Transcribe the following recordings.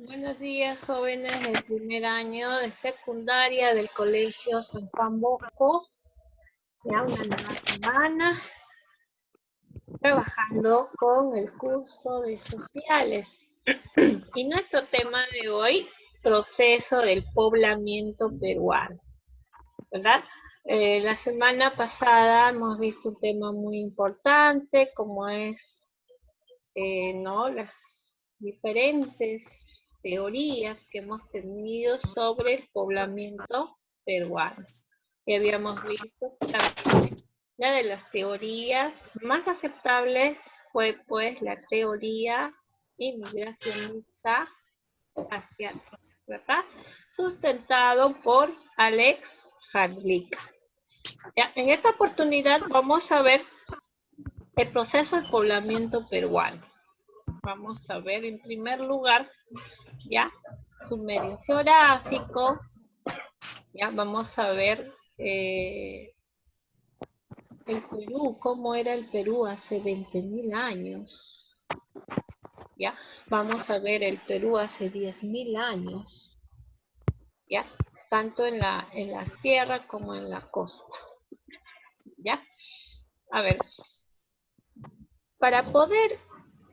Buenos días, jóvenes del primer año de secundaria del Colegio San Juan Bosco. Ya una nueva semana trabajando con el curso de sociales. Y nuestro tema de hoy, proceso del poblamiento peruano, ¿verdad? La semana pasada hemos visto un tema muy importante, como es, ¿no? Las diferentes teorías que hemos tenido sobre el poblamiento peruano. Y habíamos visto también una de las teorías más aceptables fue pues la teoría inmigracionista asiática, ¿verdad? Sustentado por Alex Hadlik. En esta oportunidad vamos a ver el proceso de poblamiento peruano. Vamos a ver en primer lugar ya su medio geográfico, ya vamos a ver el Perú, cómo era el Perú hace 20.000 años, ya vamos a ver el Perú hace 10.000 años, ya tanto en la sierra como en la costa, ya a ver, para poder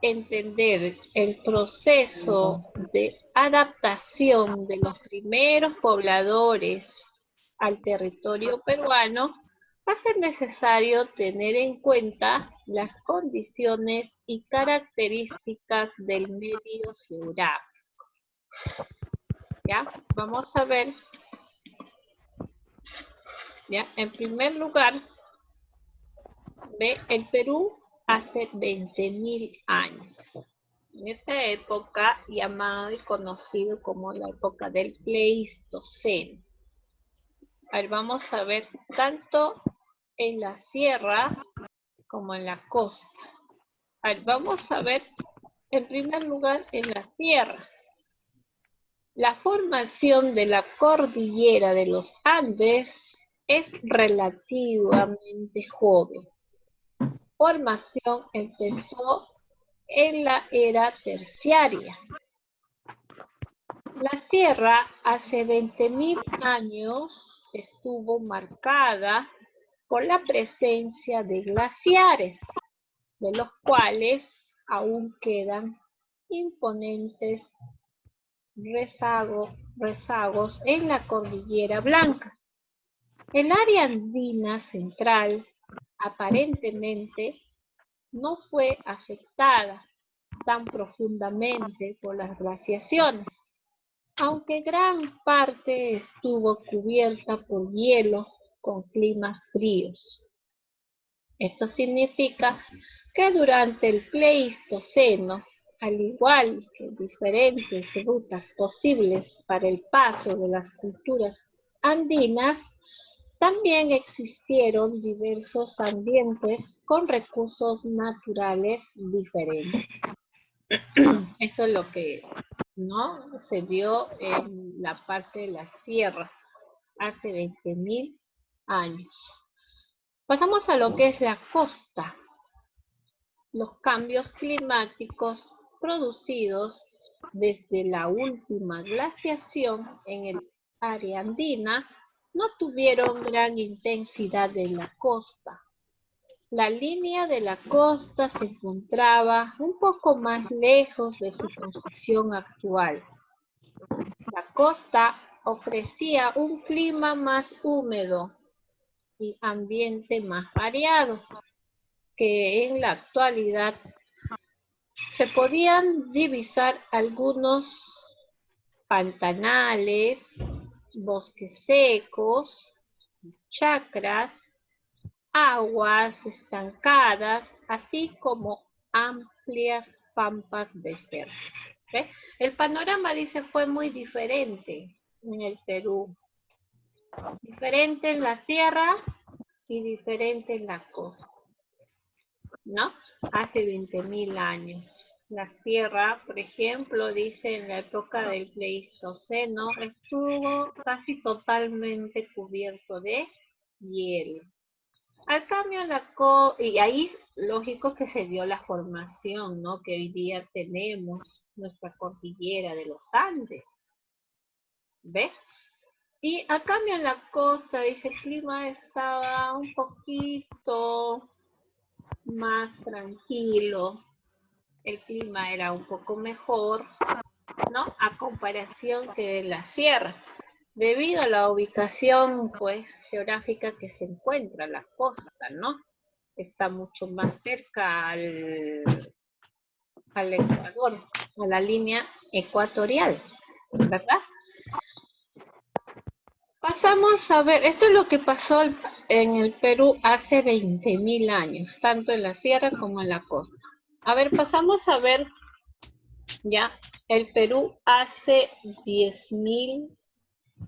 entender el proceso de adaptación de los primeros pobladores al territorio peruano, va a ser necesario tener en cuenta las condiciones y características del medio geográfico. ¿Ya? Vamos a ver. ¿Ya? En primer lugar, ve el Perú hace 20.000 años. En esta época, llamado y conocido como la época del Pleistoceno. A ver, vamos a ver tanto en la sierra como en la costa. A ver, vamos a ver en primer lugar en la sierra. La formación de la cordillera de los Andes es relativamente joven. Formación empezó en la era terciaria. La sierra hace 20.000 años estuvo marcada por la presencia de glaciares, de los cuales aún quedan imponentes rezagos en la Cordillera Blanca. El área andina central aparentemente no fue afectada tan profundamente por las glaciaciones, aunque gran parte estuvo cubierta por hielo con climas fríos. Esto significa que durante el Pleistoceno, al igual que diferentes rutas posibles para el paso de las culturas andinas, también existieron diversos ambientes con recursos naturales diferentes. Eso es lo que no se dio en la parte de la sierra hace 20.000 años. Pasamos a lo que es la costa. Los cambios climáticos producidos desde la última glaciación en el área andina no tuvieron gran intensidad en la costa. La línea de la costa se encontraba un poco más lejos de su posición actual. La costa ofrecía un clima más húmedo y ambiente más variado, que en la actualidad se podían divisar algunos pantanales, bosques secos, chacras, aguas estancadas, así como amplias pampas desérticas. ¿Ve? El panorama, dice, fue muy diferente en el Perú. Diferente en la sierra y diferente en la costa, ¿no? Hace 20.000 años. La sierra, por ejemplo, dice en la época del Pleistoceno, estuvo casi totalmente cubierto de hielo. Al cambio, y ahí lógico que se dio la formación, ¿no? Que hoy día tenemos nuestra cordillera de los Andes, ¿ve? Y a cambio en la costa, dice, el clima estaba un poquito más tranquilo, el clima era un poco mejor, ¿no? A comparación que en la sierra, debido a la ubicación, pues, geográfica que se encuentra la costa, ¿no? Está mucho más cerca al Ecuador, a la línea ecuatorial, ¿verdad? Pasamos a ver, esto es lo que pasó en el Perú hace 20.000 años, tanto en la sierra como en la costa. A ver, pasamos a ver ya el Perú hace 10.000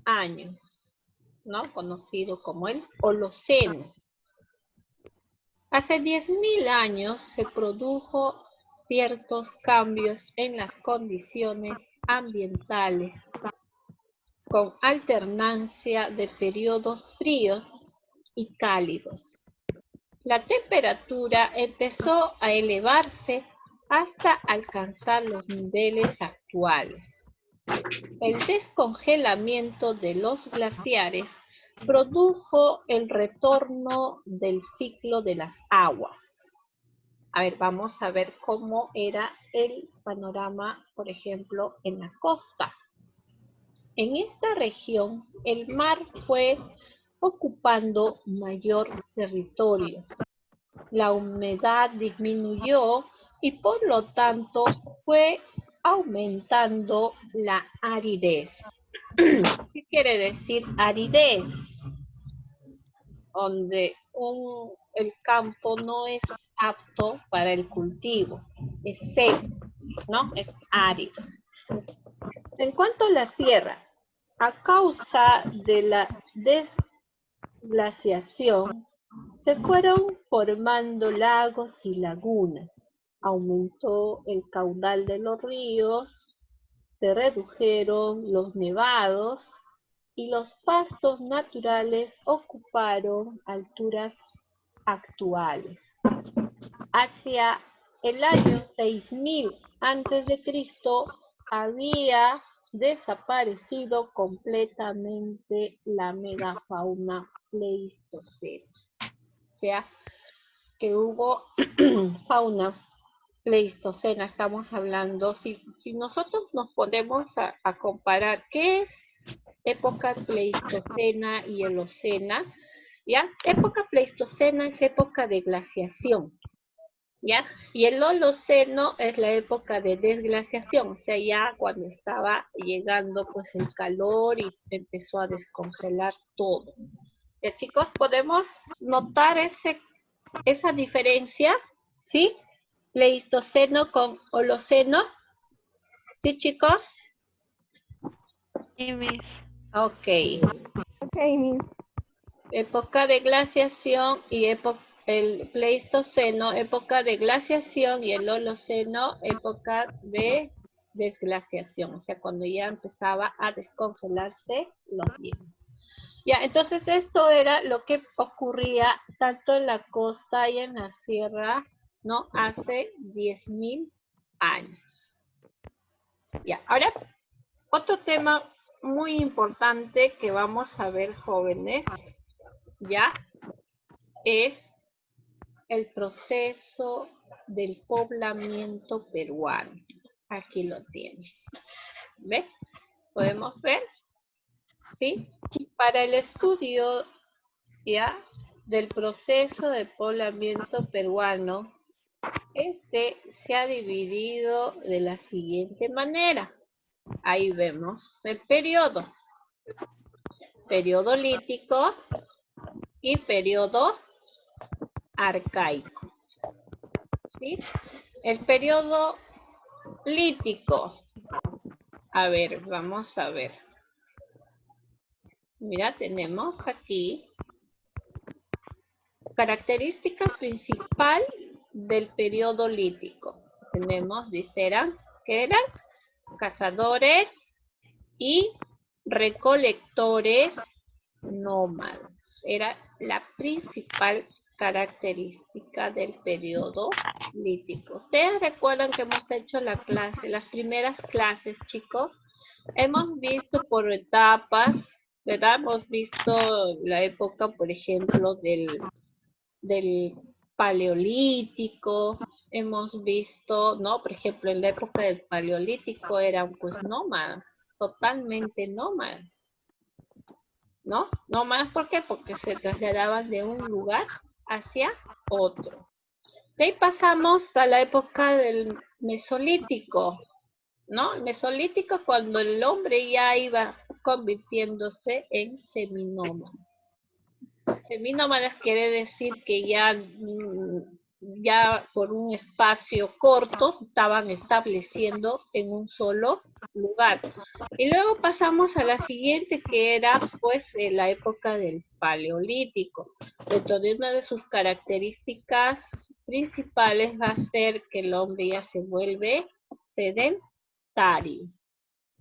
años, ¿no? Conocido como el Holoceno. Hace 10.000 años se produjo ciertos cambios en las condiciones ambientales con alternancia de periodos fríos y cálidos. La temperatura empezó a elevarse hasta alcanzar los niveles actuales. El descongelamiento de los glaciares produjo el retorno del ciclo de las aguas. A ver, vamos a ver cómo era el panorama, por ejemplo, en la costa. En esta región, el mar fue ocupando mayor territorio. La humedad disminuyó y por lo tanto fue aumentando la aridez. ¿Qué quiere decir aridez? Donde el campo no es apto para el cultivo, es seco, ¿no? Es árido. En cuanto a la sierra, a causa de la desglaciación, se fueron formando lagos y lagunas, aumentó el caudal de los ríos, se redujeron los nevados y los pastos naturales ocuparon alturas actuales. Hacia el año 6000 a.C. había desaparecido completamente la megafauna pleistocena. O sea, que hubo fauna pleistocena, estamos hablando, si nosotros nos ponemos a comparar qué es época pleistocena y holocena, ¿ya? Época pleistocena es época de glaciación, ¿ya? Y el Holoceno es la época de desglaciación, o sea, ya cuando estaba llegando pues el calor y empezó a descongelar todo. ¿Ya, chicos? ¿Podemos notar esa diferencia? ¿Sí? Pleistoceno con Holoceno. ¿Sí, chicos? Sí, Miss. Ok. Ok, Miss. Época de glaciación y el Pleistoceno, época de glaciación, y el Holoceno, época de desglaciación, o sea, cuando ya empezaba a descongelarse los hielos. Ya, entonces esto era lo que ocurría tanto en la costa y en la sierra, ¿no? Hace 10.000 años. Ya, ahora otro tema muy importante que vamos a ver, jóvenes, ya, es el proceso del poblamiento peruano. Aquí lo tienen. ¿Ve? ¿Podemos ver? ¿Sí? Para el estudio, ya, del proceso de poblamiento peruano, este se ha dividido de la siguiente manera. Ahí vemos el periodo lítico y periodo arcaico. ¿Sí? El periodo lítico. A ver, vamos a ver. Mira, tenemos aquí característica principal del periodo lítico. Tenemos, dice, que eran cazadores y recolectores nómadas. Era la principal características del periodo lítico. Ustedes recuerdan que hemos hecho la clase, las primeras clases, chicos. Hemos visto por etapas, ¿verdad? Hemos visto la época, por ejemplo, del paleolítico. Hemos visto, ¿no? Por ejemplo, en la época del paleolítico eran pues nómadas, totalmente nómadas, ¿no? Nómadas, ¿por qué? Porque se trasladaban de un lugar hacia otro. De ahí pasamos a la época del mesolítico, ¿no? El mesolítico cuando el hombre ya iba convirtiéndose en seminómada. Seminómadas quiere decir que ya por un espacio corto se estaban estableciendo en un solo lugar. Y luego pasamos a la siguiente, que era pues la época del paleolítico. Dentro de una de sus características principales va a ser que el hombre ya se vuelve sedentario.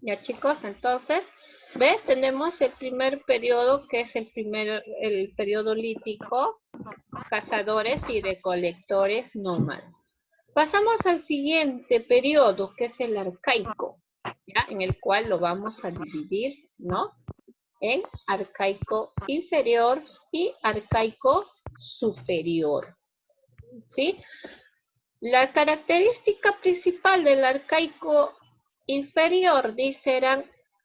Ya, chicos, entonces, ¿ves? Tenemos el primer periodo, que es el periodo lítico, cazadores y recolectores nómadas. Pasamos al siguiente periodo, que es el arcaico, ¿ya? En el cual lo vamos a dividir, ¿no? En arcaico inferior y arcaico superior, ¿sí? La característica principal del arcaico inferior, dice, eran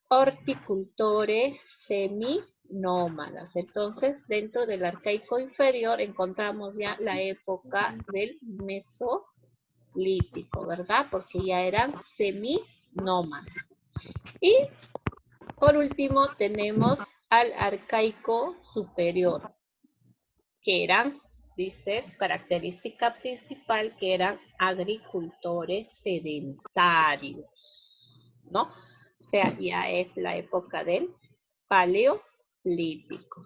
horticultores seminómadas. Entonces, dentro del arcaico inferior encontramos ya la época del mesolítico, ¿verdad? Porque ya eran seminómadas. Y por último tenemos al arcaico superior, que eran, dice, su característica principal, que eran agricultores sedentarios, ¿no? O sea, ya es la época del paleolítico.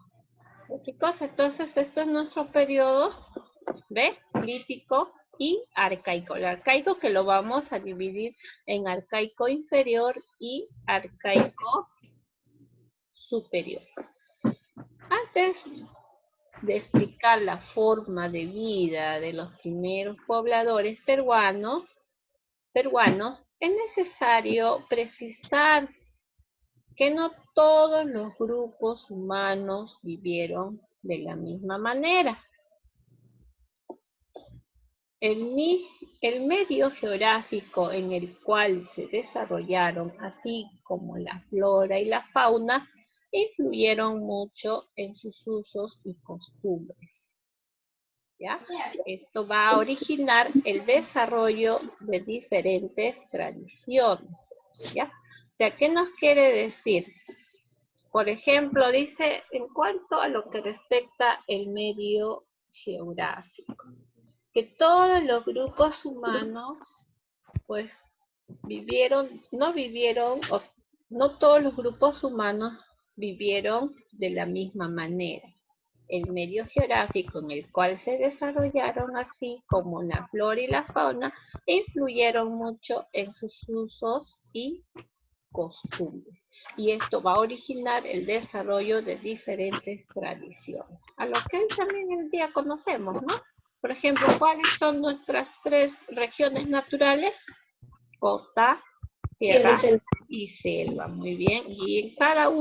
Chicos, entonces esto es nuestro periodo, ¿ve? Lítico y arcaico. El arcaico que lo vamos a dividir en arcaico inferior y arcaico superior. Antes de explicar la forma de vida de los primeros pobladores peruanos, es necesario precisar que no todos los grupos humanos vivieron de la misma manera. El medio geográfico en el cual se desarrollaron, así como la flora y la fauna, influyeron mucho en sus usos y costumbres. ¿Ya? Esto va a originar el desarrollo de diferentes tradiciones. ¿Ya? O sea, ¿qué nos quiere decir? Por ejemplo, dice, en cuanto a lo que respecta el medio geográfico, que todos los grupos humanos, pues, no todos los grupos humanos vivieron de la misma manera. El medio geográfico en el cual se desarrollaron, así como la flora y la fauna, influyeron mucho en sus usos y costumbres. Y esto va a originar el desarrollo de diferentes tradiciones, a lo que hoy también en día conocemos, ¿no? Por ejemplo, ¿cuáles son nuestras 3 regiones naturales? Costa, sierra y selva. Muy bien. Y en cada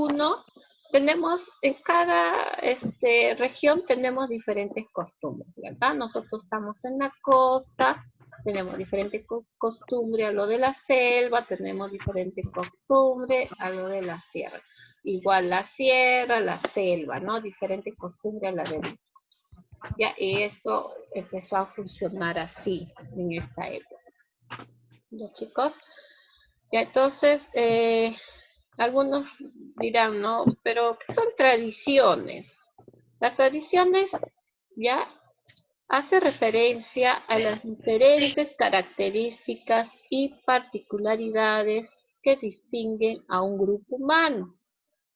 región tenemos diferentes costumbres, ¿verdad? Nosotros estamos en la costa, tenemos diferentes costumbres a lo de la selva, tenemos diferentes costumbres a lo de la sierra. Igual la sierra, la selva, ¿no? Diferentes costumbres a la de ya, y esto empezó a funcionar así en esta época. ¿Ya, chicos? Ya, entonces, algunos dirán, ¿no? Pero, ¿qué son tradiciones? Las tradiciones ya hace referencia a las diferentes características y particularidades que distinguen a un grupo humano,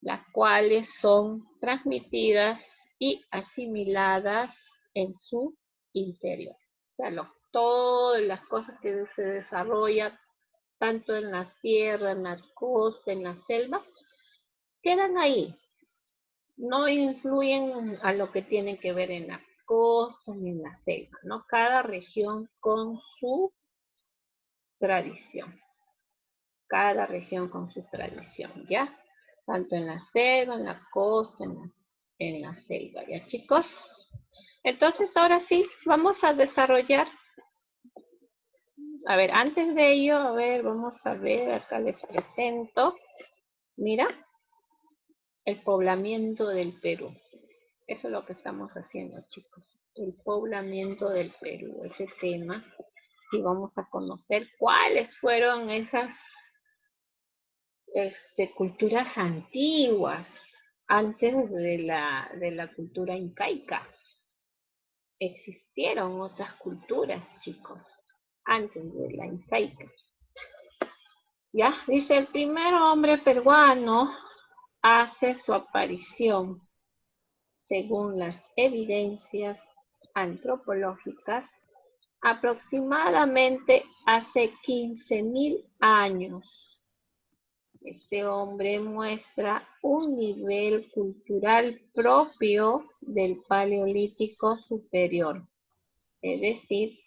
las cuales son transmitidas y asimiladas en su interior. O sea, todas las cosas que se desarrollan tanto en la sierra, en la costa, en la selva, quedan ahí. No influyen a lo que tienen que ver en la costa ni en la selva, ¿no? Cada región con su tradición. Cada región con su tradición, ¿ya? Tanto en la selva, en la costa, en la selva, ¿ya, chicos? Entonces, ahora sí, vamos a desarrollar. A ver, antes de ello, a ver, vamos a ver, acá les presento. Mira, el poblamiento del Perú. Eso es lo que estamos haciendo, chicos. El poblamiento del Perú, ese tema. Y vamos a conocer cuáles fueron esas culturas antiguas, antes de la cultura incaica. Existieron otras culturas, chicos, antes de la incaica. Ya, dice, el primer hombre peruano hace su aparición, según las evidencias antropológicas, aproximadamente hace 15.000 años. Este hombre muestra un nivel cultural propio del Paleolítico superior, es decir,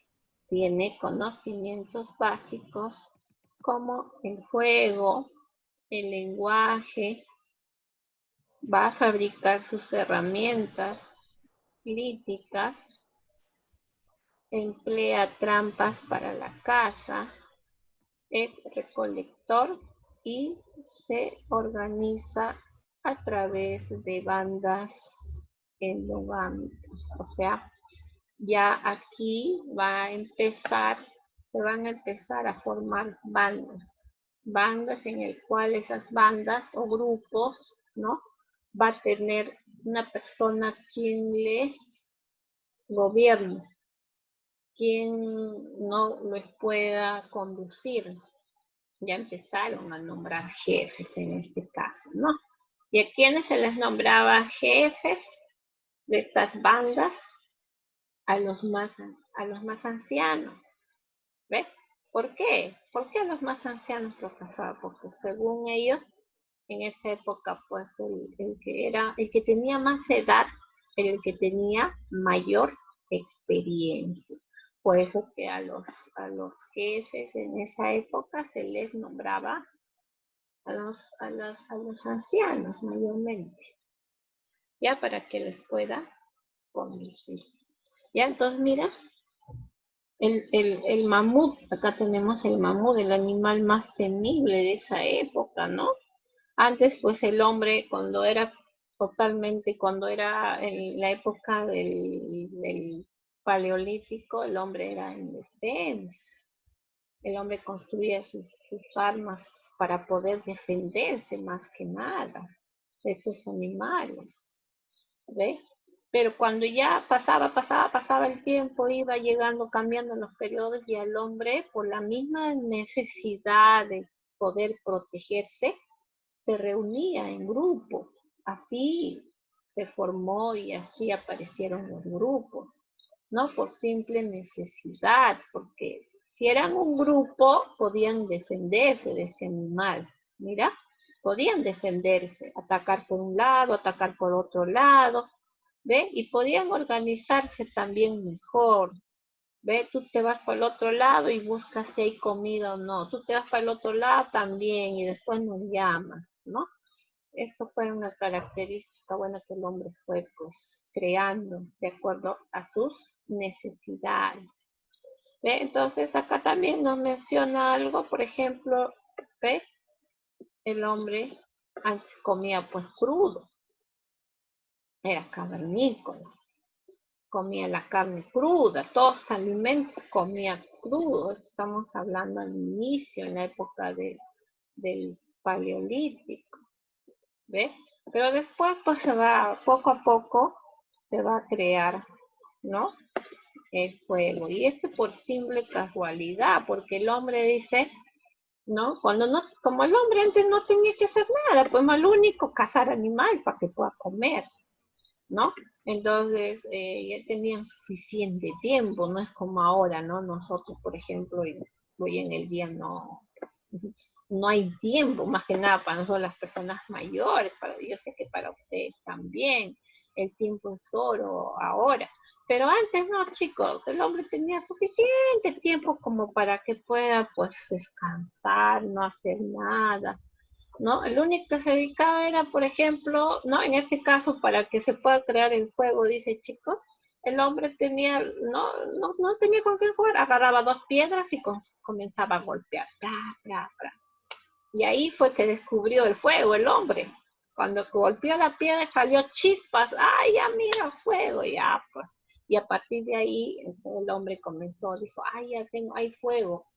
tiene conocimientos básicos como el juego, el lenguaje, va a fabricar sus herramientas líticas, emplea trampas para la caza, es recolector y se organiza a través de bandas endogámicas. O sea, ya aquí se van a empezar a formar bandas en el cual esas bandas o grupos, ¿no? Va a tener una persona quien les gobierne, quien no les pueda conducir. Ya empezaron a nombrar jefes en este caso, ¿no? ¿Y a quiénes se les nombraba jefes de estas bandas? A los más ancianos. ¿Ves? ¿Por qué? ¿Por qué a los más ancianos, profesor? Porque según ellos, en esa época, pues el que tenía más edad era el que tenía mayor experiencia. Por eso que a los jefes en esa época se les nombraba a los ancianos mayormente, ya para que les pueda conducir. Ya, entonces mira, el mamut, acá tenemos el mamut, el animal más temible de esa época, ¿no? Antes, pues el hombre, cuando era en la época del Paleolítico, el hombre era indefenso. El hombre construía sus armas para poder defenderse más que nada de estos animales. ¿Ve? Pero cuando ya pasaba el tiempo, iba llegando, cambiando los periodos, y el hombre, por la misma necesidad de poder protegerse, se reunía en grupos. Así se formó y así aparecieron los grupos, no por simple necesidad, porque si eran un grupo, podían defenderse de este animal. Mira, podían defenderse, atacar por un lado, atacar por otro lado, ¿ve? Y podían organizarse también mejor. ¿Ve? Tú te vas para el otro lado y buscas si hay comida o no. Tú te vas para el otro lado también y después nos llamas, ¿no? Eso fue una característica buena que el hombre fue pues creando de acuerdo a sus necesidades. ¿Ve? Entonces acá también nos menciona algo, por ejemplo, ¿ve? El hombre antes comía pues crudo, era cavernícola, comía la carne cruda, todos los alimentos comía crudo. Estamos hablando al inicio, en la época del Paleolítico, ¿ve? Pero después pues poco a poco se va a crear, ¿no? El fuego. Y esto por simple casualidad, porque el hombre dice, ¿no? Como el hombre antes no tenía que hacer nada, pues más lo único, cazar animal para que pueda comer, ¿no? Entonces, ya tenían suficiente tiempo, no es como ahora, ¿no? Nosotros, por ejemplo, hoy en el día no, No hay tiempo, más que nada para nosotros las personas mayores, yo sé que para ustedes también, el tiempo es oro ahora. Pero antes no, chicos, el hombre tenía suficiente tiempo como para que pueda pues descansar, no hacer nada, ¿no? El único que se dedicaba era, por ejemplo, ¿no? En este caso, para que se pueda crear el juego, dice chicos, el hombre tenía, no tenía con qué jugar, agarraba dos piedras y comenzaba a golpear, bla, bla, bla. Y ahí fue que descubrió el fuego el hombre. Cuando golpeó la piedra salió chispas, ¡ay, ya mira fuego! Ya, pues. Y a partir de ahí el hombre comenzó, dijo, ¡ay, ya tengo, hay fuego!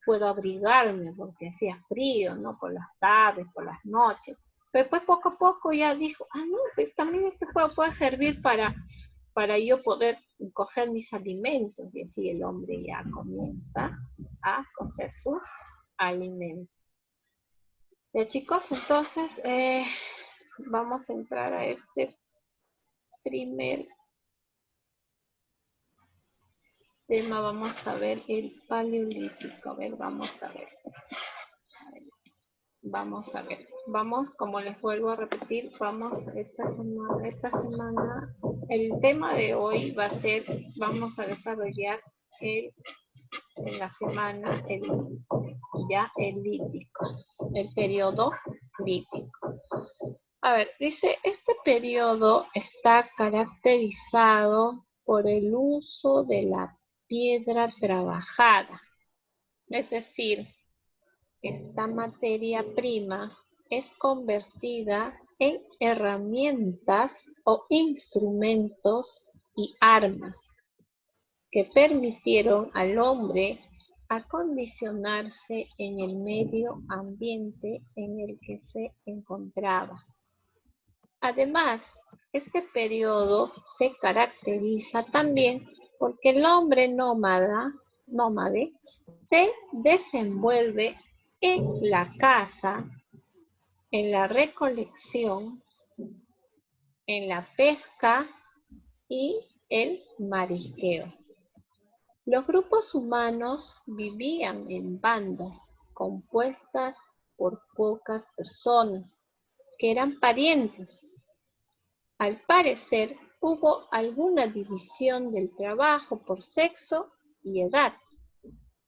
Puedo abrigarme porque hacía frío, ¿no? Por las tardes, por las noches. Pero después poco a poco ya dijo, no, pues también este fuego puede servir para yo poder cocer mis alimentos. Y así el hombre ya comienza a cocer sus alimentos. Ya chicos, entonces vamos a entrar a este primer tema. Vamos a ver el paleolítico. A ver, vamos a ver. Vamos a ver. Vamos, como les vuelvo a repetir, vamos esta semana, el tema de hoy va a ser, vamos a desarrollar en la semana el lítico, el periodo lítico. A ver, dice, este periodo está caracterizado por el uso de la piedra trabajada. Es decir, esta materia prima es convertida en herramientas o instrumentos y armas que permitieron al hombre acondicionarse en el medio ambiente en el que se encontraba. Además, este periodo se caracteriza también porque el hombre nómade se desenvuelve en la caza, en la recolección, en la pesca y el marisqueo. Los grupos humanos vivían en bandas compuestas por pocas personas que eran parientes. Al parecer, hubo alguna división del trabajo por sexo y edad.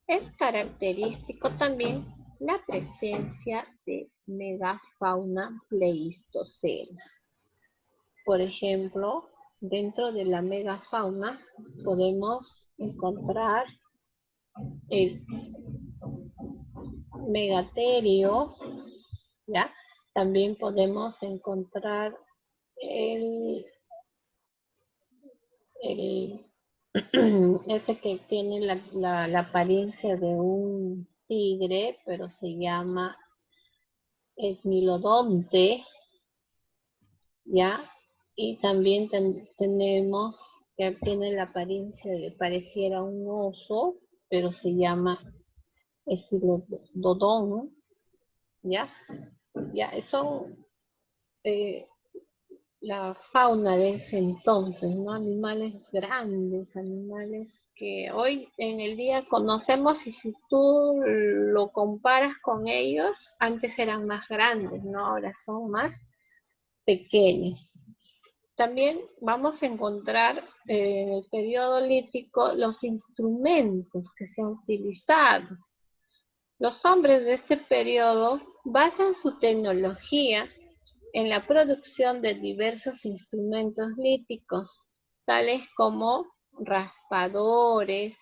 Es característico también la presencia de megafauna pleistocena. Por ejemplo, dentro de la megafauna podemos encontrar el megaterio, ¿ya? También podemos encontrar el este que tiene la apariencia de un tigre, pero se llama esmilodonte, ¿ya? Y también tenemos que tiene la apariencia de pareciera un oso, pero se llama esmilodón, ¿ya? Ya, son la fauna de ese entonces, ¿no? Animales grandes, animales que hoy en el día conocemos y si tú lo comparas con ellos, antes eran más grandes, ¿no? Ahora son más pequeños. También vamos a encontrar en el periodo lítico los instrumentos que se han utilizado. Los hombres de este periodo basan su tecnología en la producción de diversos instrumentos líticos, tales como raspadores,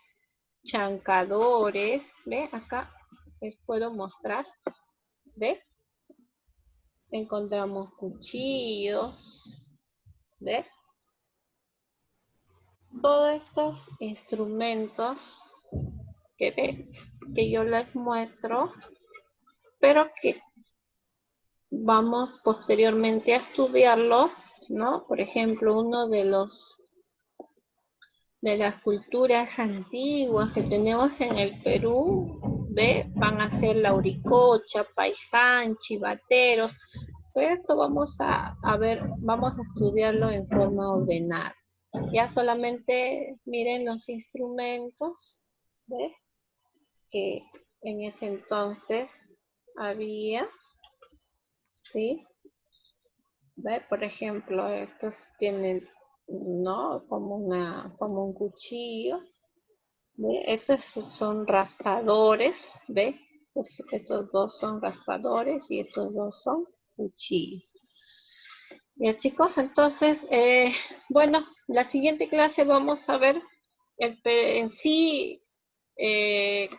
chancadores, ¿ve? Acá les puedo mostrar, ¿ve? Encontramos cuchillos, ¿ve? Todos estos instrumentos que yo les muestro, pero que vamos posteriormente a estudiarlo, ¿no? Por ejemplo, uno de las culturas antiguas que tenemos en el Perú, ¿ve? Van a ser la Uricocha, Paiján, Chivateros. Pero esto vamos a ver, vamos a estudiarlo en forma ordenada. Ya solamente miren los instrumentos, ¿ve? Que en ese entonces había, ¿sí? ¿Ve? Por ejemplo, estos tienen, ¿no? Como un cuchillo, ¿ve? Estos son raspadores, ¿ve? Estos dos son raspadores y estos dos son cuchillos. Bien, chicos, entonces, bueno, la siguiente clase vamos a ver en sí eh,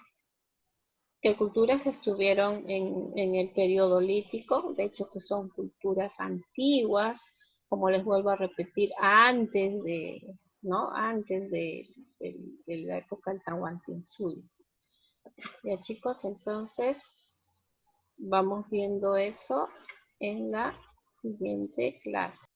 qué culturas estuvieron en el periodo lítico, de hecho que son culturas antiguas, como les vuelvo a repetir, antes de, ¿no? Antes de la época del Tahuantinsuyo. Bien, chicos, entonces vamos viendo eso en la siguiente clase.